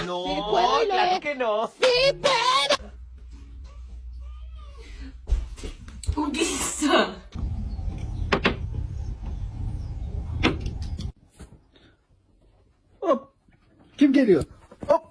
No, claro que no. Sí puedo. ¿Qué es eso? Hop. Kim geliyor? Hop.